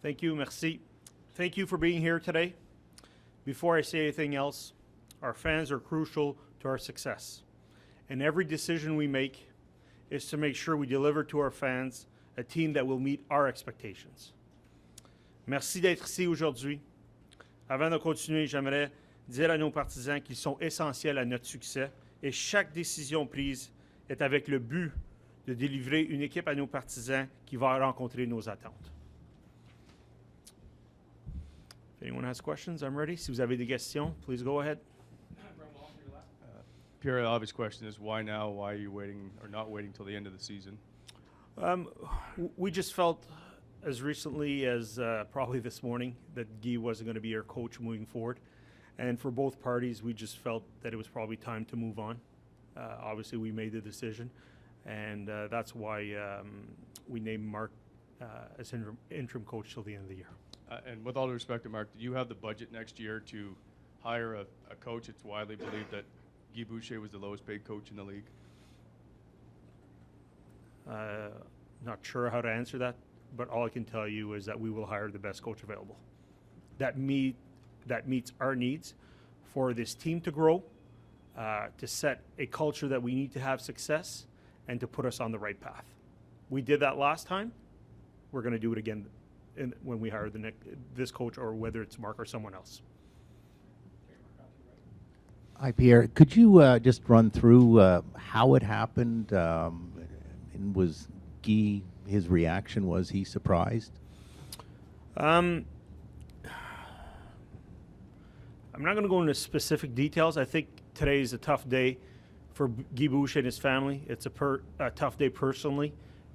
Thank you, merci. Thank you for being here today. Before I say anything else, our fans are crucial to our success. And every decision we make is to make sure we deliver to our fans a team that will meet our expectations. Merci d'être ici aujourd'hui. Avant de continuer, j'aimerais dire à nos partisans qu'ils sont essentiels à notre succès et chaque décision prise est avec le but de délivrer une équipe à nos partisans qui va rencontrer nos attentes. If anyone has questions, I'm ready. Si vous avez des questions, please go ahead. Pierre, the obvious question is why now? Why are you waiting or not waiting till the end of the season? We just felt as recently as probably this morning that Guy wasn't going to be our coach moving forward. And for both parties, we just felt that it was probably time to move on. Obviously, we made the decision, and that's why we named Marc as interim coach till the end of the year. And with all due respect to Marc, do you have the budget next year to hire a coach? It's widely believed that Guy Boucher was the lowest paid coach in the league. Not sure how to answer that, but all I can tell you is that we will hire the best coach available. That meets our needs for this team to grow, to set a culture that we need to have success, and to put us on the right path. We did that last time. We're going to do it again when we hire this coach, or whether it's Marc or someone else. Hi, Pierre. Could you just run through how it happened? And was Guy, his reaction, was he surprised? I'm not going to go into specific details. I think today is a tough day for Guy Boucher and his family. It's a tough day personally.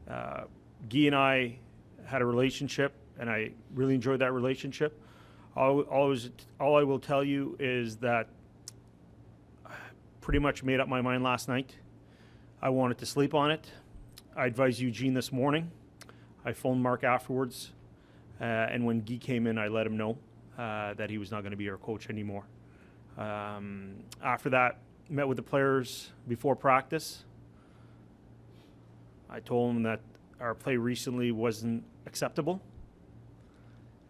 Guy and I had a relationship, and I really enjoyed that relationship. All I will tell you is that I pretty much made up my mind last night. I wanted to sleep on it. I advised Eugene this morning. I phoned Marc afterwards, and when Guy came in, I let him know that he was not going to be our coach anymore. After that, met with the players before practice. I told them that our play recently wasn't acceptable,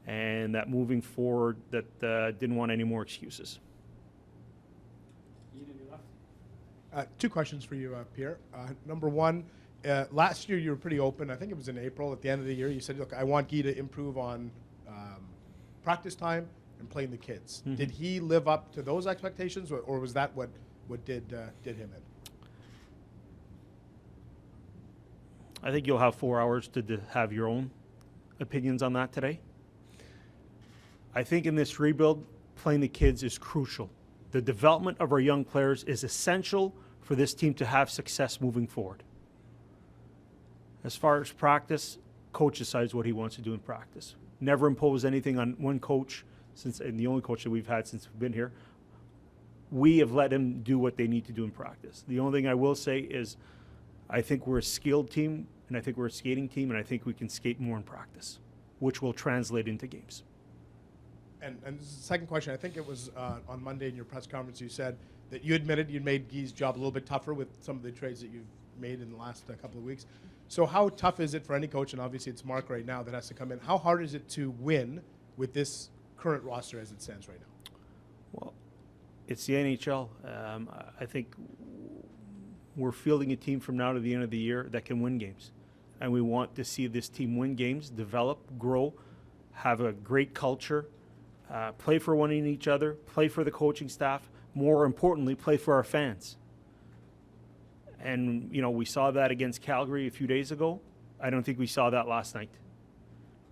and that moving forward, that didn't want any more excuses. Two questions for you, Pierre. Number one, last year you were pretty open. I think it was in April at the end of the year. You said, look, I want Guy to improve on practice time and playing the kids. Mm-hmm. Did he live up to those expectations, or was that what did him in? I think you'll have 4 hours to have your own opinions on that today. I think in this rebuild, playing the kids is crucial. The development of our young players is essential for this team to have success moving forward. As far as practice, coach decides what he wants to do in practice. Never impose anything on one coach, and the only coach that we've had since we've been here. We have let him do what they need to do in practice. The only thing I will say is I think we're a skilled team, and I think we're a skating team, and I think we can skate more in practice, which will translate into games. And this is the second question. I think it was on Monday in your press conference you said that you admitted you made Guy's job a little bit tougher with some of the trades that you've made in the last couple of weeks. So how tough is it for any coach, and obviously it's Marc right now that has to come in, how hard is it to win with this current roster as it stands right now? Well, it's the NHL. I think we're fielding a team from now to the end of the year that can win games. And we want to see this team win games, develop, grow, have a great culture, play for one and each other, play for the coaching staff, more importantly, play for our fans. And, you know, we saw that against Calgary a few days ago. I don't think we saw that last night.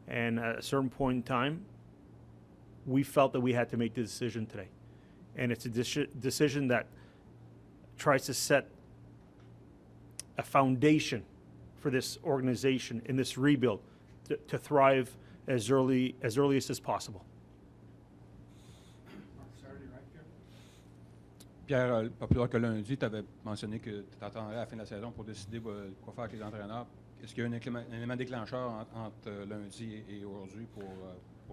And at a certain point in time, we felt that we had to make the decision today. And it's a decision that tries to set a foundation for this organization in this rebuild to thrive as early as possible. Pierre, pas plus tard que lundi, tu avais mentionné que tu t'attendrais à la fin de la saison pour décider quoi faire avec les entraîneurs. Est-ce qu'il y a un élément déclencheur entre lundi et aujourd'hui pour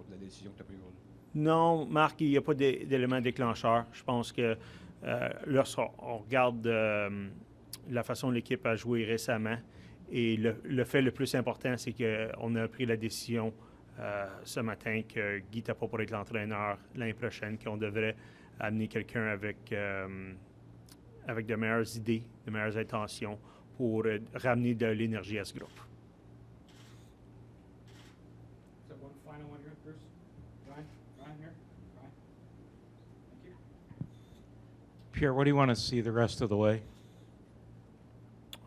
la décision que tu as prise aujourd'hui? Non, Marc, il n'y a pas d'élément déclencheur. Je pense que lorsqu'on regarde la façon dont l'équipe a joué récemment, et le fait le plus important, c'est qu'on a pris la décision ce matin que Guy n'était pas pour être l'entraîneur l'année prochaine, qu'on devrait amener quelqu'un avec de meilleures idées, de meilleures intentions pour ramener de l'énergie à ce groupe. So one final one here, Bruce. Ryan here. Ryan. Thank you. Pierre, what do you want to see the rest of the way?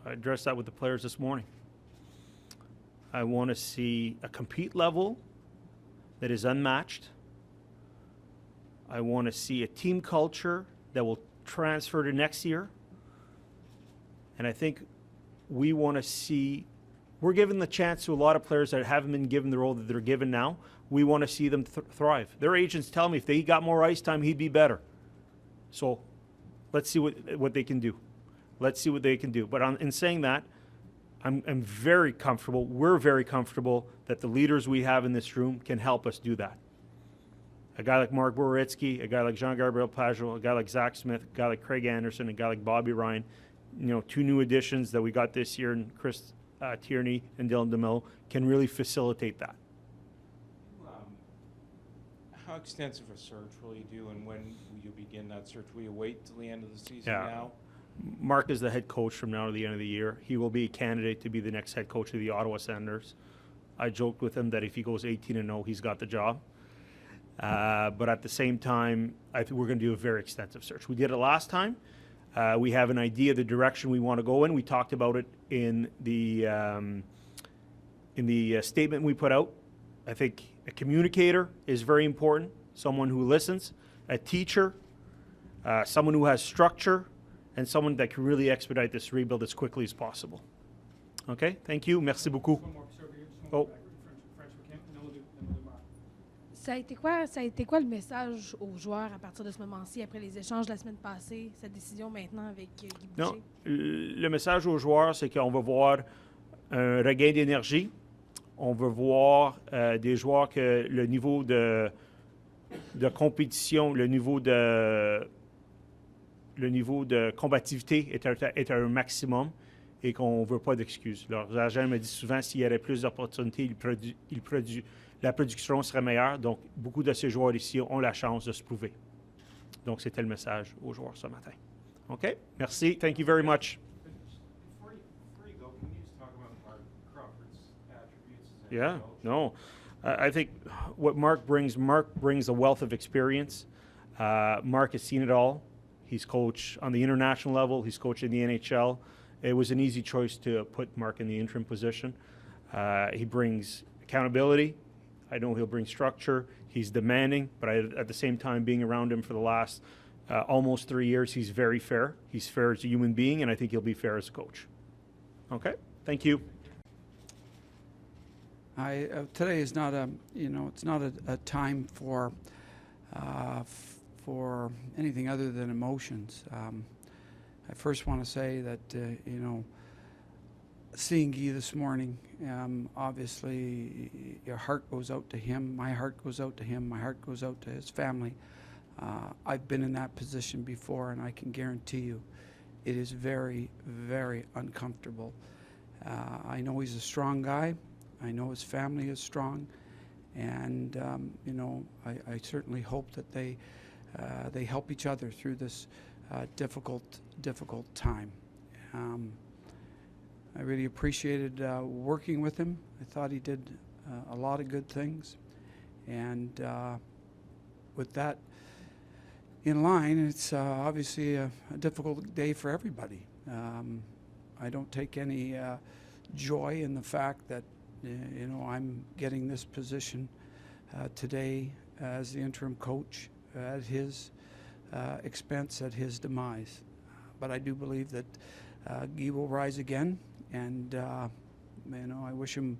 I addressed that with the players this morning. I want to see a compete level that is unmatched. I want to see a team culture that will transfer to next year. And I think we want to see, we're giving the chance to a lot of players that haven't been given the role that they're given now. We want to see them thrive. Their agents tell me if they got more ice time, he'd be better. So let's see what they can do. Let's see what they can do. But in saying that, I'm very comfortable, we're very comfortable that the leaders we have in this room can help us do that. A guy like Marc Borowitsky, a guy like Jean-Gabriel Pajot, a guy like Zach Smith, a guy like Craig Anderson, a guy like Bobby Ryan, two new additions that we got this year, and Chris Tierney and Dylan DeMello can really facilitate that. How extensive a search will you do, and when will you begin that search? Will you wait till the end of the season now? Marc is the head coach from now to the end of the year. He will be a candidate to be the next head coach of the Ottawa Senators. I joked with him that if he goes 18-0, he's got the job. But at the same time, I think we're going to do a very extensive search. We did it last time. We have an idea of the direction we want to go in. We talked about it in the statement we put out. I think a communicator is very important, someone who listens, a teacher, someone who has structure, and someone that can really expedite this rebuild as quickly as possible. Okay, thank you. Merci beaucoup. One more over here. Just one Oh. French we can, and then we'll do Marc. Ça a été quoi le message aux joueurs à partir de ce moment-ci, après les échanges de la semaine passée, cette décision maintenant avec Guy Boucher? Non, le message aux joueurs, c'est qu'on va voir un regain d'énergie. On veut voir des joueurs que le niveau de compétition, le niveau de combativité est à un maximum et qu'on ne veut pas d'excuses. Leurs agents me disent souvent s'il y avait plus d'opportunités, la production serait meilleure. Donc, beaucoup de ces joueurs ici ont la chance de se prouver. Donc, c'était le message aux joueurs ce matin. OK? Merci. Thank you very much. Before you go, can you just talk about Marc Crawford's attributes as a Yeah, head coach? no. I think what Marc brings a wealth of experience. Marc has seen it all. He's coached on the international level. He's coached in the NHL. It was an easy choice to put Marc in the interim position. He brings accountability. I know he'll bring structure. He's demanding, but at the same time, being around him for the last almost 3 years, he's very fair. He's fair as a human being, and I think he'll be fair as a coach. Okay, thank you. Today is not it's not a time for anything other than emotions. I first want to say that seeing Guy this morning, obviously your heart goes out to him. My heart goes out to him. My heart goes out to his family. I've been in that position before, and I can guarantee you, it is very, very uncomfortable. I know he's a strong guy. I know his family is strong, and I certainly hope that they help each other through this difficult time. I really appreciated working with him. I thought he did a lot of good things, and with that in line, it's obviously a difficult day for everybody. I don't take any joy in the fact that I'm getting this position today as the interim coach at his expense, at his demise. But I do believe that Guy will rise again, and I wish him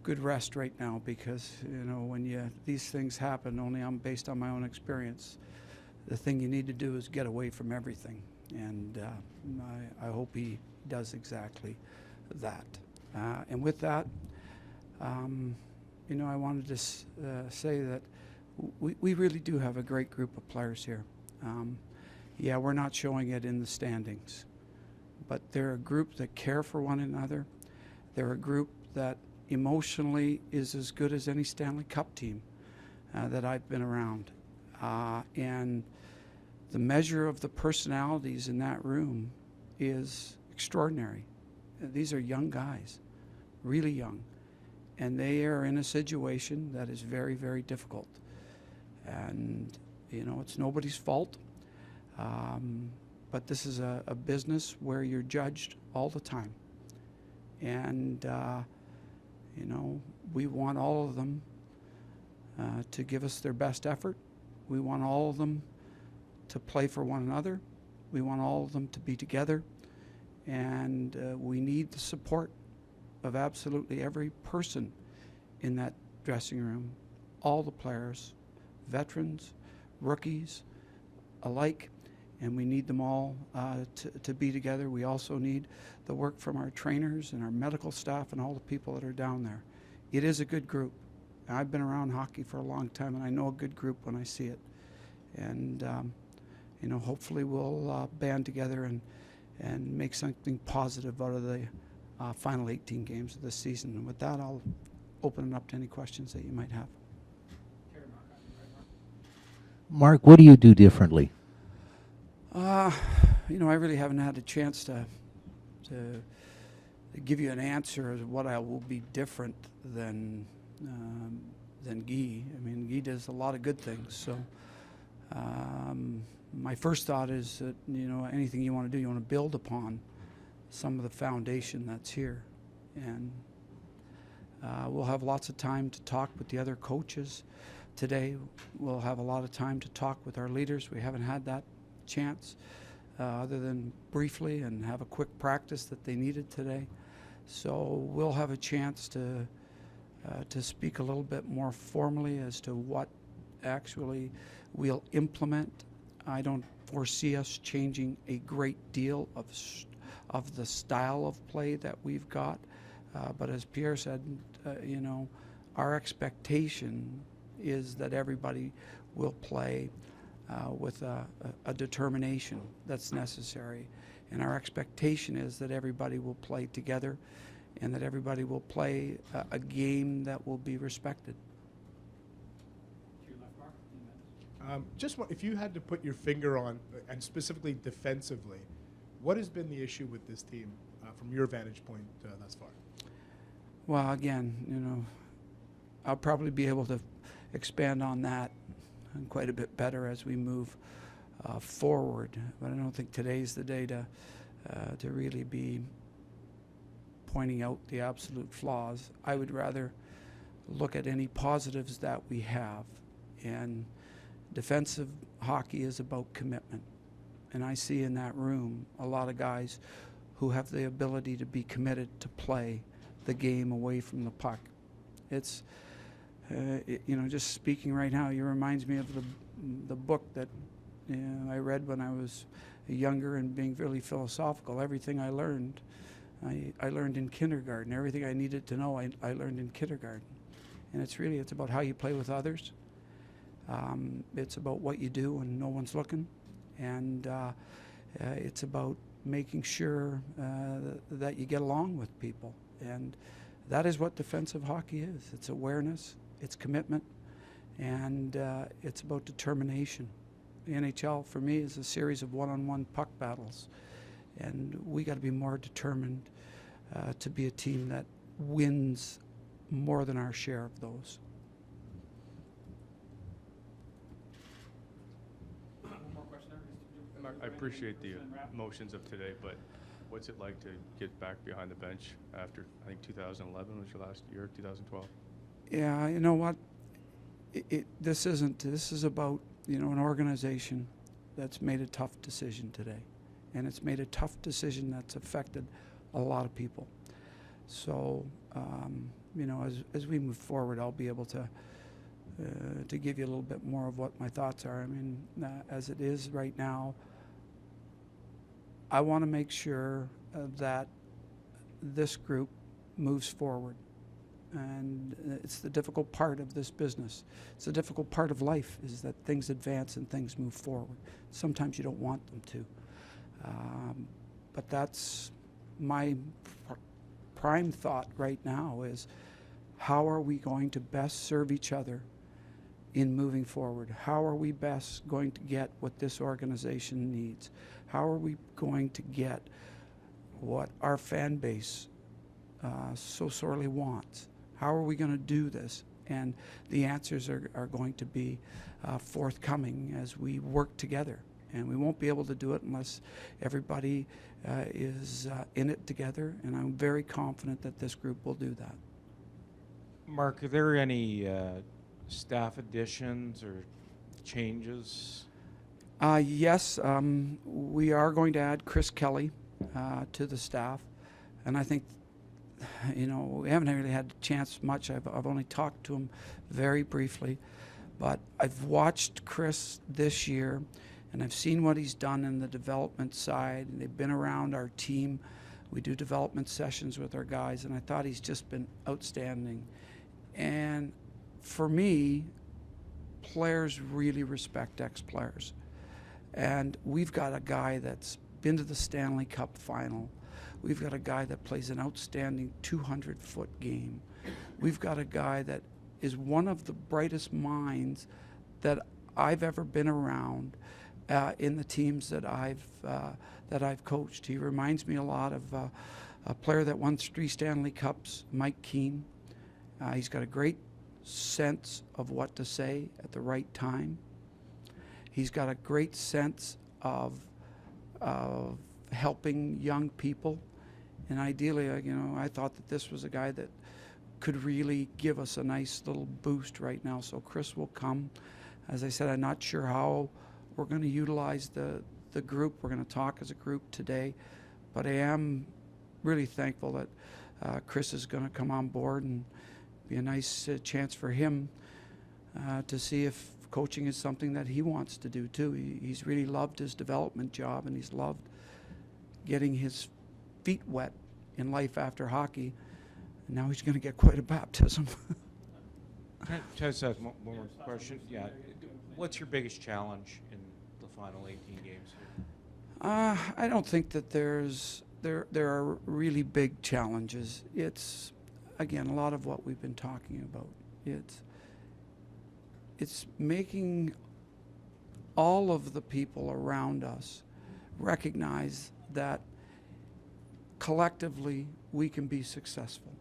good rest right now, because when these things happen, only I'm based on my own experience. The thing you need to do is get away from everything, and I hope he does exactly that. And with that, I wanted to say that we really do have a great group of players here. Yeah, we're not showing it in the standings, but they're a group that care for one another. They're a group that emotionally is as good as any Stanley Cup team that I've been around. And the measure of the personalities in that room is extraordinary. These are young guys, really young, and they are in a situation that is very, very difficult. And, you know, it's nobody's fault, but this is a business where you're judged all the time. And, you know, we want all of them to give us their best effort. We want all of them to play for one another. We want all of them to be together. And we need the support of absolutely every person in that dressing room, all the players, veterans, rookies alike, and we need them all to be together. We also need the work from our trainers and our medical staff and all the people that are down there. It is a good group. I've been around hockey for a long time, and I know a good group when I see it. And, you know, hopefully we'll band together and make something positive out of the final 18 games of this season. And with that, I'll open it up to any questions that you might have. Mark, what do you do differently? You know, I really haven't had a chance to give you an answer as what I will be different than Guy. I mean, Guy does a lot of good things. So my first thought is that, you know, anything you want to do, you want to build upon some of the foundation that's here. And we'll have lots of time to talk with the other coaches today. We'll have a lot of time to talk with our leaders. We haven't had that chance other than briefly and have a quick practice that they needed today. So we'll have a chance to speak a little bit more formally as to what actually we'll implement. I don't foresee us changing a great deal of the style of play that we've got. But as Pierre said, you know, our expectation is that everybody will play with a determination that's necessary. And our expectation is that everybody will play together and that everybody will play a game that will be respected. Just if you had to put your finger on, and specifically defensively, what has been the issue with this team from your vantage point thus far? Well, again, you know, I'll probably be able to expand on that quite a bit better as we move forward. But I don't think today's the day to really be pointing out the absolute flaws. I would rather look at any positives that we have. And defensive hockey is about commitment. And I see in that room a lot of guys who have the ability to be committed to play the game away from the puck. It's, you know, just speaking right now, it reminds me of the book that I read when I was younger and being really philosophical. Everything I learned in kindergarten. Everything I needed to know, I learned in kindergarten. And it's about how you play with others. It's about what you do when no one's looking. And it's about making sure that you get along with people. And that is what defensive hockey is. It's awareness, it's commitment, and it's about determination. The NHL, for me, is a series of one-on-one puck battles. And we got to be more determined to be a team that wins more than our share of those. One more question there. Marc, I appreciate the emotions of today, but what's it like to get back behind the bench after, I think 2011 was your last year, 2012? Yeah, you know what? This is about, you know, an organization that's made a tough decision today. And it's made a tough decision that's affected a lot of people. So, you know, as we move forward, I'll be able to give you a little bit more of what my thoughts are. I mean, as it is right now, I want to make sure that this group moves forward. And it's the difficult part of this business. It's the difficult part of life, is that things advance and things move forward. Sometimes you don't want them to. But that's my prime thought right now, is how are we going to best serve each other in moving forward? How are we best going to get what this organization needs? How are we going to get what our fan base so sorely wants? How are we going to do this? And the answers are going to be forthcoming as we work together. And we won't be able to do it unless everybody is in it together. And I'm very confident that this group will do that. Marc, are there any staff additions or changes? Yes, we are going to add Chris Kelly to the staff. And I think, you know, we haven't really had a chance much. I've only talked to him very briefly. But I've watched Chris this year, and I've seen what he's done in the development side. And they've been around our team. We do development sessions with our guys, and I thought he's just been outstanding. And for me, players really respect ex-players. And we've got a guy that's been to the Stanley Cup final. We've got a guy that plays an outstanding 200-foot game. We've got a guy that is one of the brightest minds that I've ever been around in the teams that I've coached. He reminds me a lot of a player that won 3 Stanley Cups, Mike Keane. He's got a great sense of what to say at the right time. He's got a great sense of helping young people. And ideally, you know, I thought that this was a guy that could really give us a nice little boost right now. So Chris will come. As I said, I'm not sure how we're going to utilize the group. We're going to talk as a group today. But I am really thankful that Chris is going to come on board and be a nice chance for him to see if coaching is something that he wants to do too. He's really loved his development job, and he's loved getting his feet wet in life after hockey. And now he's going to get quite a baptism. Can I just ask one more question? Yeah. What's your biggest challenge in the final 18 games here? I don't think that there are really big challenges. It's, again, a lot of what we've been talking about. It's making all of the people around us recognize that collectively we can be successful.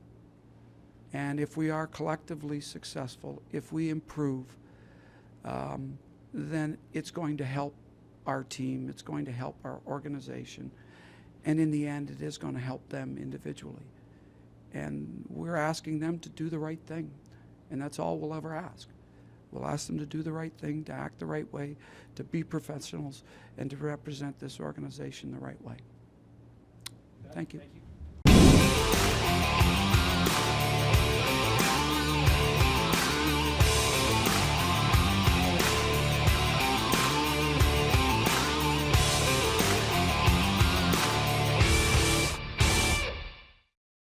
And if we are collectively successful, if we improve, then it's going to help our team, it's going to help our organization, and in the end it is going to help them individually. And we're asking them to do the right thing, and that's all we'll ever ask. We'll ask them to do the right thing, to act the right way, to be professionals, and to represent this organization the right way. Thank you.